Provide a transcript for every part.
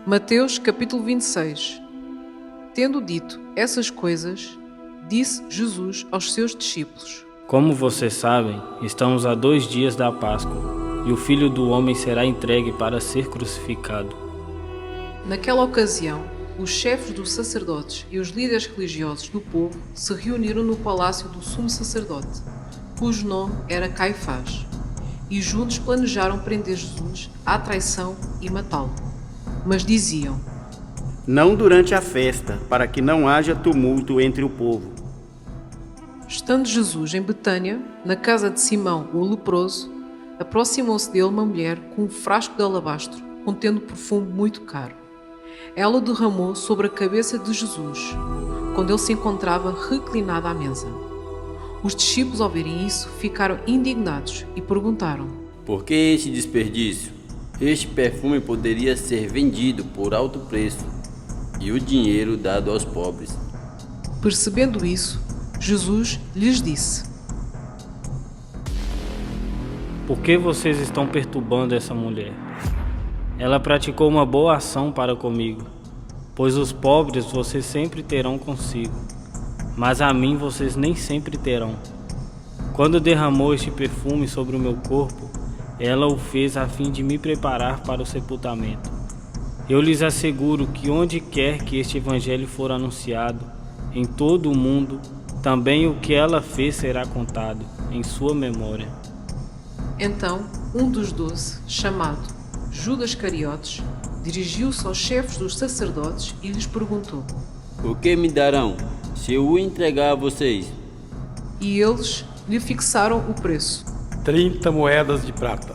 Mateus capítulo 26. Tendo dito essas coisas, disse Jesus aos seus discípulos: Como vocês sabem, estamos a 2 dias da Páscoa, e o Filho do Homem será entregue para ser crucificado. Naquela ocasião, os chefes dos sacerdotes e os líderes religiosos do povo se reuniram no palácio do sumo sacerdote, cujo nome era Caifás, e juntos planejaram prender Jesus à traição e matá-lo. Mas diziam: Não durante a festa, para que não haja tumulto entre o povo. Estando Jesus em Betânia, na casa de Simão, o leproso, aproximou-se dele uma mulher com um frasco de alabastro, contendo perfume muito caro. Ela o derramou sobre a cabeça de Jesus, quando ele se encontrava reclinado à mesa. Os discípulos, ao verem isso, ficaram indignados e perguntaram: Por que este desperdício? Este perfume poderia ser vendido por alto preço e o dinheiro dado aos pobres. Percebendo isso, Jesus lhes disse: Por que vocês estão perturbando essa mulher? Ela praticou uma boa ação para comigo, pois os pobres vocês sempre terão consigo, mas a mim vocês nem sempre terão. Quando derramou este perfume sobre o meu corpo, ela o fez a fim de me preparar para o sepultamento. Eu lhes asseguro que onde quer que este evangelho for anunciado, em todo o mundo, também o que ela fez será contado em sua memória. Então, um dos 12, chamado Judas Iscariotes, dirigiu-se aos chefes dos sacerdotes e lhes perguntou: O que me darão se eu o entregar a vocês? E eles lhe fixaram o preço: 30 moedas de prata.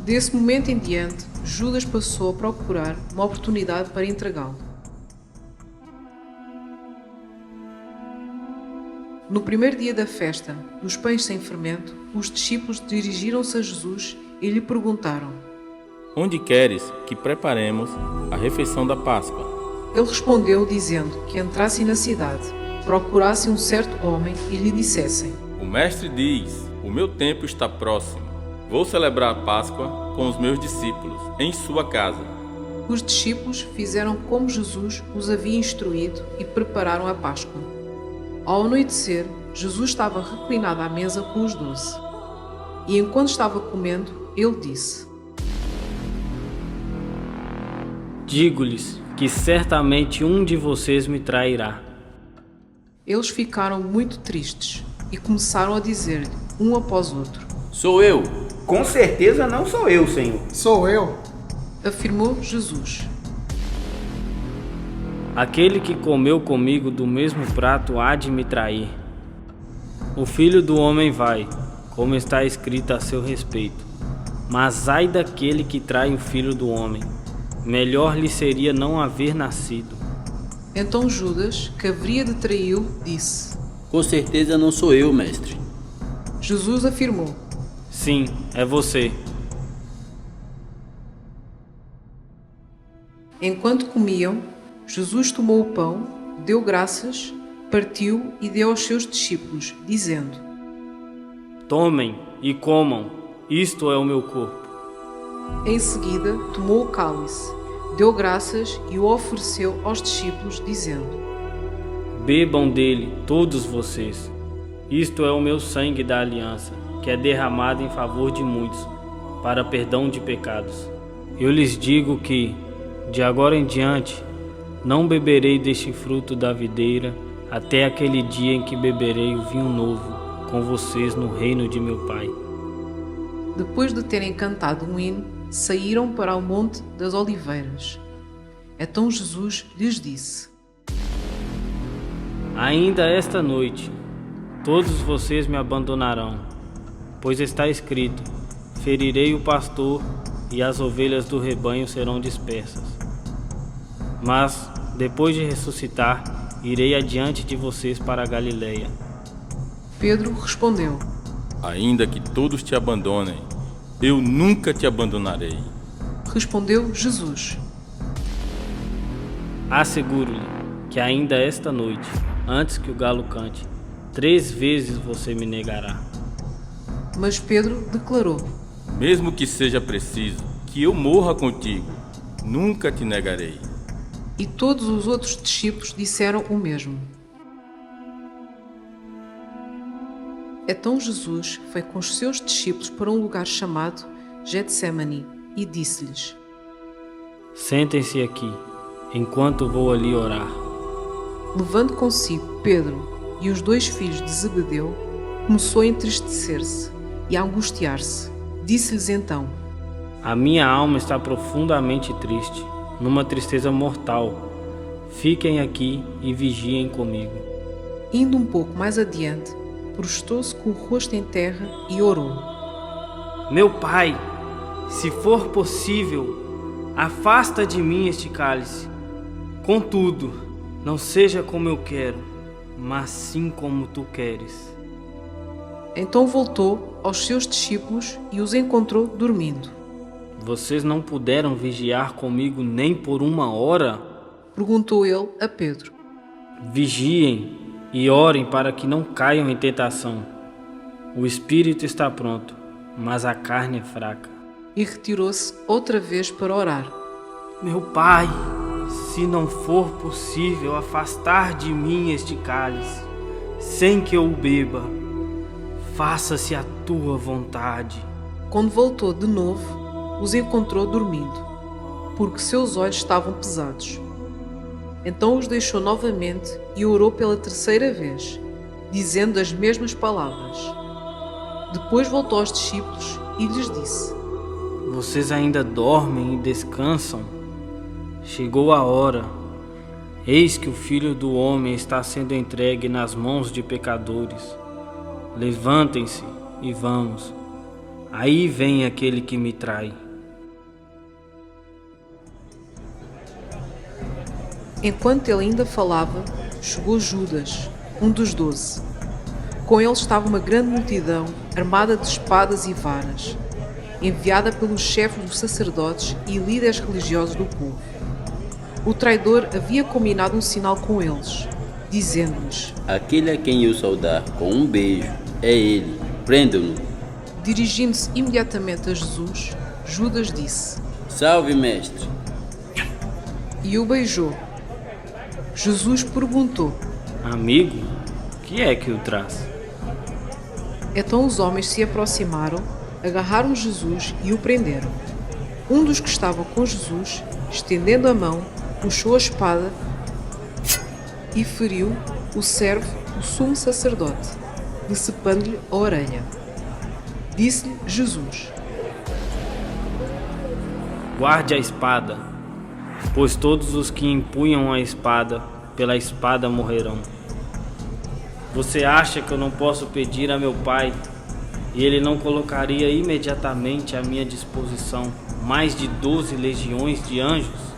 Desse momento em diante, Judas passou a procurar uma oportunidade para entregá-lo. No primeiro dia da festa dos pães sem fermento, os discípulos dirigiram-se a Jesus e lhe perguntaram: Onde queres que preparemos a refeição da Páscoa? Ele respondeu dizendo que entrassem na cidade, procurassem um certo homem e lhe dissessem: O mestre diz: O meu tempo está próximo. Vou celebrar a Páscoa com os meus discípulos em sua casa. Os discípulos fizeram como Jesus os havia instruído e prepararam a Páscoa. Ao anoitecer, Jesus estava reclinado à mesa com os 12. E enquanto estava comendo, ele disse: Digo-lhes que certamente um de vocês me trairá. Eles ficaram muito tristes e começaram a dizer-lhe, um após outro: Sou eu! Com certeza não sou eu, Senhor. Sou eu. Afirmou Jesus. Aquele que comeu comigo do mesmo prato há de me trair. O Filho do Homem vai, como está escrito a seu respeito. Mas ai daquele que trai o Filho do Homem. Melhor lhe seria não haver nascido. Então Judas, que haveria de traí-lo, disse: Com certeza não sou eu, mestre. Jesus afirmou: Sim, é você. Enquanto comiam, Jesus tomou o pão, deu graças, partiu e deu aos seus discípulos, dizendo: Tomem e comam, isto é o meu corpo. Em seguida, tomou o cálice, deu graças e o ofereceu aos discípulos, dizendo: Bebam dele, todos vocês. Isto é o meu sangue da aliança, que é derramado em favor de muitos, para perdão de pecados. Eu lhes digo que, de agora em diante, não beberei deste fruto da videira, até aquele dia em que beberei o vinho novo com vocês no reino de meu Pai. Depois de terem cantado um hino, saíram para o Monte das Oliveiras. Então Jesus lhes disse: Ainda esta noite, todos vocês me abandonarão, pois está escrito: ferirei o pastor e as ovelhas do rebanho serão dispersas. Mas, depois de ressuscitar, irei adiante de vocês para a Galileia. Pedro respondeu: Ainda que todos te abandonem, eu nunca te abandonarei. Respondeu Jesus: Asseguro-lhe que ainda esta noite, antes que o galo cante, 3 vezes você me negará. Mas Pedro declarou: Mesmo que seja preciso que eu morra contigo, nunca te negarei. E todos os outros discípulos disseram o mesmo. Então Jesus foi com os seus discípulos para um lugar chamado Getsemane e disse-lhes: Sentem-se aqui, enquanto vou ali orar. Levando consigo Pedro e os 2 filhos de Zebedeu, começou a entristecer-se e a angustiar-se. Disse-lhes então: A minha alma está profundamente triste, numa tristeza mortal. Fiquem aqui e vigiem comigo. Indo um pouco mais adiante, prostou-se com o rosto em terra e orou: Meu Pai, se for possível, afasta de mim este cálice. Contudo, não seja como eu quero, mas sim como tu queres. Então voltou aos seus discípulos e os encontrou dormindo. Vocês não puderam vigiar comigo nem por 1 hora? Perguntou ele a Pedro. Vigiem e orem para que não caiam em tentação. O espírito está pronto, mas a carne é fraca. E retirou-se outra vez para orar. Meu Pai, se não for possível afastar de mim este cálice, sem que eu o beba, faça-se a tua vontade. Quando voltou de novo, os encontrou dormindo, porque seus olhos estavam pesados. Então os deixou novamente e orou pela 3ª vez, dizendo as mesmas palavras. Depois voltou aos discípulos e lhes disse: Vocês ainda dormem e descansam? Chegou a hora. Eis que o Filho do Homem está sendo entregue nas mãos de pecadores. Levantem-se e vamos. Aí vem aquele que me trai. Enquanto ele ainda falava, chegou Judas, um dos 12. Com ele estava uma grande multidão, armada de espadas e varas, enviada pelos chefes dos sacerdotes e líderes religiosos do povo. O traidor havia combinado um sinal com eles, dizendo-lhes: Aquele a quem eu saudar com um beijo é ele, prendam-no. Dirigindo-se imediatamente a Jesus, Judas disse: Salve, mestre. E o beijou. Jesus perguntou: Amigo, que é que o traz? Então os homens se aproximaram, agarraram Jesus e o prenderam. Um dos que estavam com Jesus, estendendo a mão, puxou a espada e feriu o servo do sumo sacerdote, decepando-lhe a orelha. Disse-lhe Jesus: Guarde a espada, pois todos os que empunham a espada, pela espada morrerão. Você acha que eu não posso pedir a meu Pai, e ele não colocaria imediatamente à minha disposição mais de 12 legiões de anjos?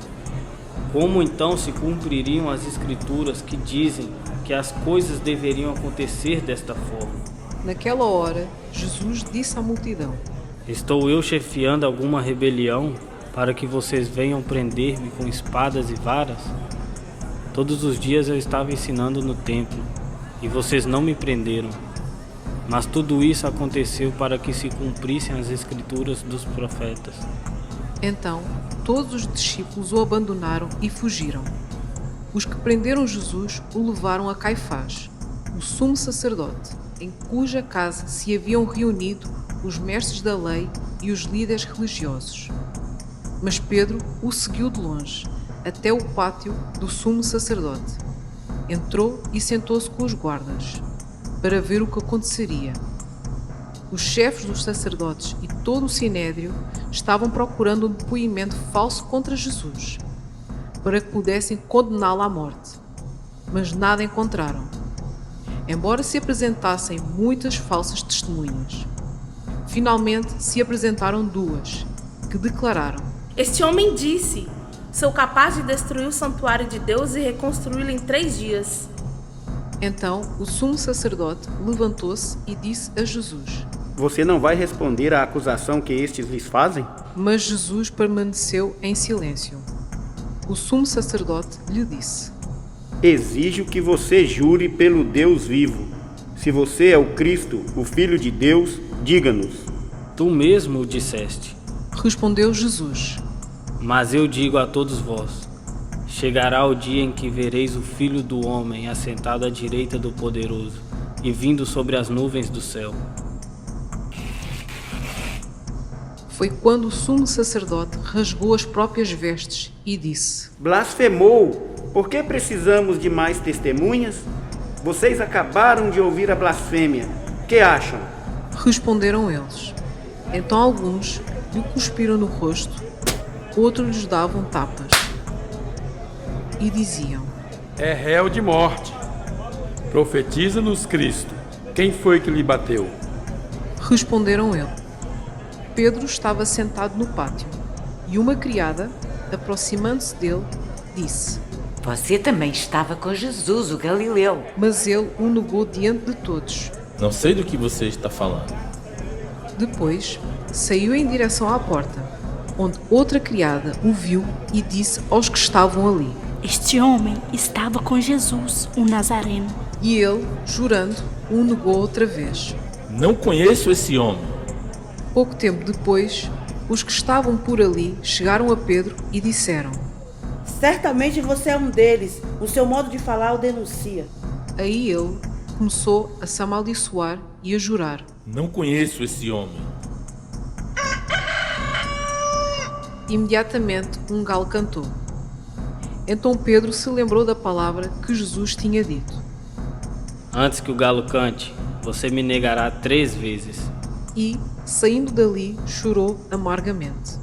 Como então se cumpririam as escrituras que dizem que as coisas deveriam acontecer desta forma? Naquela hora, Jesus disse à multidão: Estou eu chefiando alguma rebelião para que vocês venham prender-me com espadas e varas? Todos os dias eu estava ensinando no templo e vocês não me prenderam. Mas tudo isso aconteceu para que se cumprissem as escrituras dos profetas. Então, todos os discípulos o abandonaram e fugiram. Os que prenderam Jesus o levaram a Caifás, o sumo sacerdote, em cuja casa se haviam reunido os mestres da lei e os líderes religiosos. Mas Pedro o seguiu de longe, até o pátio do sumo sacerdote. Entrou e sentou-se com os guardas, para ver o que aconteceria. Os chefes dos sacerdotes e todo o sinédrio estavam procurando um depoimento falso contra Jesus, para que pudessem condená-lo à morte, mas nada encontraram, embora se apresentassem muitas falsas testemunhas. Finalmente se apresentaram 2, que declararam: Este homem disse: Sou capaz de destruir o santuário de Deus e reconstruí-lo em 3 dias. Então o sumo sacerdote levantou-se e disse a Jesus: Você não vai responder à acusação que estes lhes fazem? Mas Jesus permaneceu em silêncio. O sumo sacerdote lhe disse: Exijo que você jure pelo Deus vivo. Se você é o Cristo, o Filho de Deus, diga-nos. Tu mesmo o disseste. Respondeu Jesus: Mas eu digo a todos vós: chegará o dia em que vereis o Filho do Homem assentado à direita do Poderoso e vindo sobre as nuvens do céu. Foi quando o sumo sacerdote rasgou as próprias vestes e disse: Blasfemou! Por que precisamos de mais testemunhas? Vocês acabaram de ouvir a blasfêmia. Que acham? Responderam eles. Então alguns lhe cuspiram no rosto, outros lhes davam tapas e diziam: É réu de morte. Profetiza-nos, Cristo. Quem foi que lhe bateu? Responderam eles. Pedro estava sentado no pátio e uma criada, aproximando-se dele, disse: Você também estava com Jesus, o Galileu. Mas ele o negou diante de todos. Não sei do que você está falando. Depois, saiu em direção à porta, onde outra criada o viu e disse aos que estavam ali. Este homem estava com Jesus, o Nazareno. E ele, jurando, o negou outra vez. Não conheço esse homem. Pouco tempo depois, os que estavam por ali chegaram a Pedro e disseram: Certamente você é um deles. O seu modo de falar o denuncia. Aí ele começou a se amaldiçoar e a jurar. Não conheço esse homem. Imediatamente um galo cantou. Então Pedro se lembrou da palavra que Jesus tinha dito. Antes que o galo cante, você me negará 3 vezes. E, saindo dali, chorou amargamente.